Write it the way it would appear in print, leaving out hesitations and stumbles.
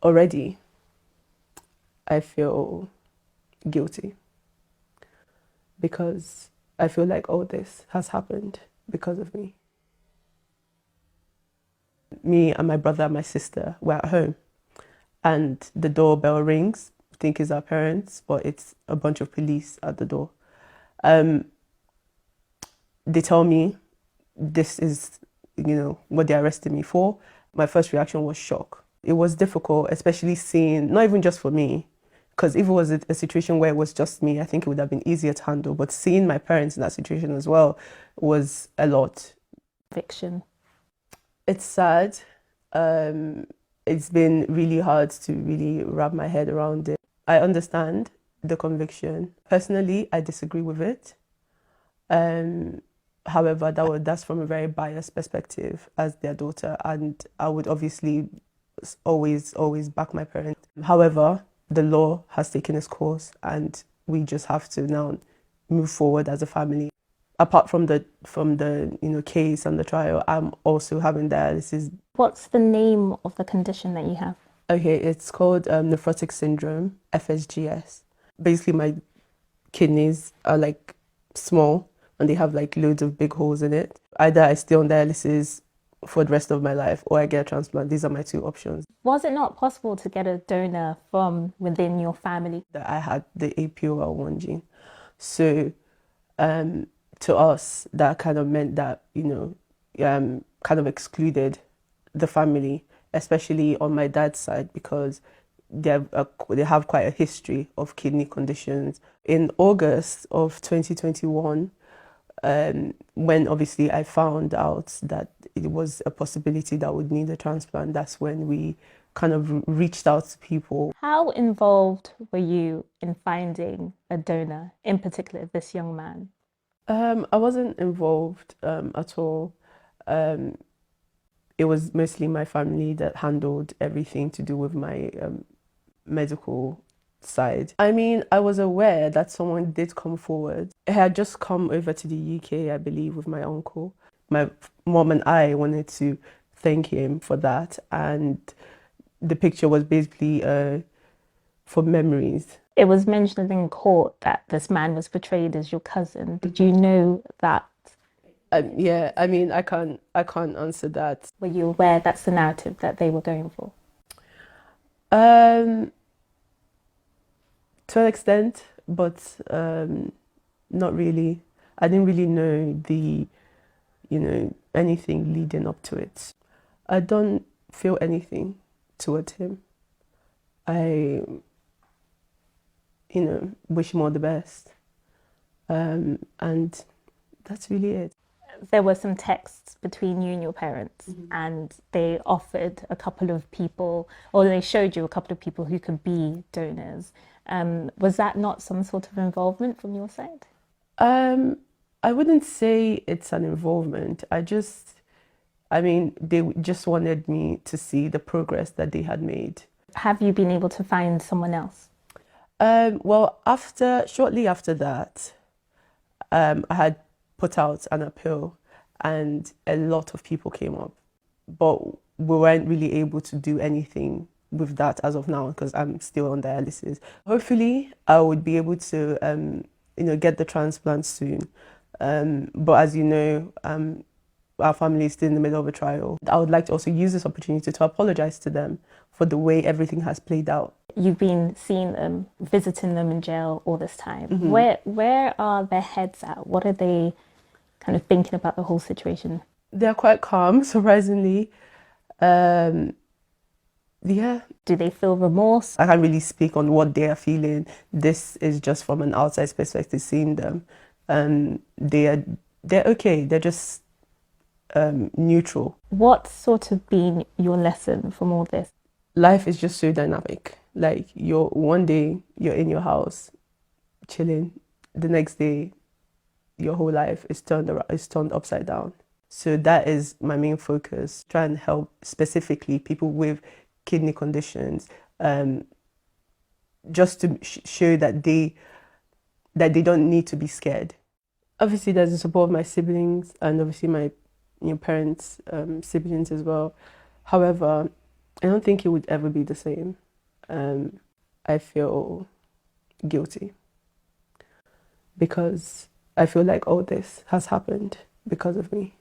already I feel guilty because I feel like all this has happened because of me. Me and my brother and my sister were at home and the doorbell rings. I think it's our parents, but it's a bunch of police at the door. They tell me this is, what they arrested me for. My first reaction was shock. It was difficult, especially seeing, not even just for me, because if it was a situation where it was just me, I think it would have been easier to handle. But seeing my parents in that situation as well was a lot. Fiction. It's sad. It's been really hard to really wrap my head around it. I understand the conviction. Personally, I disagree with it. However, that's from a very biased perspective as their daughter, and I would obviously always back my parents. However, the law has taken its course and we just have to now move forward as a family. Apart from the case and the trial, I'm also having dialysis. What's the name of the condition that you have? Okay, it's called nephrotic syndrome, FSGS. Basically, my kidneys are like small and they have like loads of big holes in it. Either I stay on dialysis for the rest of my life or I get a transplant. These are my two options. Was it not possible to get a donor from within your family? That I had the APOL1 gene. So to us, that kind of meant that, kind of excluded the family, especially on my dad's side, because they have quite a history of kidney conditions. In August of 2021, when obviously I found out that it was a possibility that I would need a transplant, that's when we kind of reached out to people. How involved were you in finding a donor, in particular this young man? I wasn't involved at all. It was mostly my family that handled everything to do with my medical side. I mean, I was aware that someone did come forward. I had just come over to the UK, I believe, with my uncle. My mom and I wanted to thank him for that, and the picture was basically for memories. It was mentioned in court that this man was portrayed as your cousin. Did you know that? Yeah, I mean, I can't answer that. Were you aware that's the narrative that they were going for? To an extent, but not really. I didn't really know anything leading up to it. I don't feel anything towards him. I, wish him all the best. And that's really it. There were some texts between you and your parents, and they offered a couple of people, or they showed you a couple of people who could be donors. Was that not some sort of involvement from your side? I wouldn't say it's an involvement. They just wanted me to see the progress that they had made. Have you been able to find someone else? Well, shortly after that, I had put out an appeal and a lot of people came up, but we weren't really able to do anything with that as of now because I'm still on dialysis. Hopefully I would be able to get the transplant soon, but as you know, our family is still in the middle of a trial. I would like to also use this opportunity to apologize to them for the way everything has played out. You've been seeing them, visiting them in jail all this time. Where are their heads at? What are they kind of thinking about the whole situation? They're quite calm, surprisingly. Yeah. Do they feel remorse? I can't really speak on what they are feeling. This is just from an outside perspective, seeing them. They're okay. They're just neutral. What's sort of been your lesson from all this? Life is just so dynamic. Like one day you're in your house chilling, the next day your whole life is turned upside down. So that is my main focus, try and help specifically people with kidney conditions, just to show that they don't need to be scared. Obviously there's the support of my siblings and obviously my parents' siblings as well. However, I don't think it would ever be the same. I feel guilty because I feel like all this has happened because of me.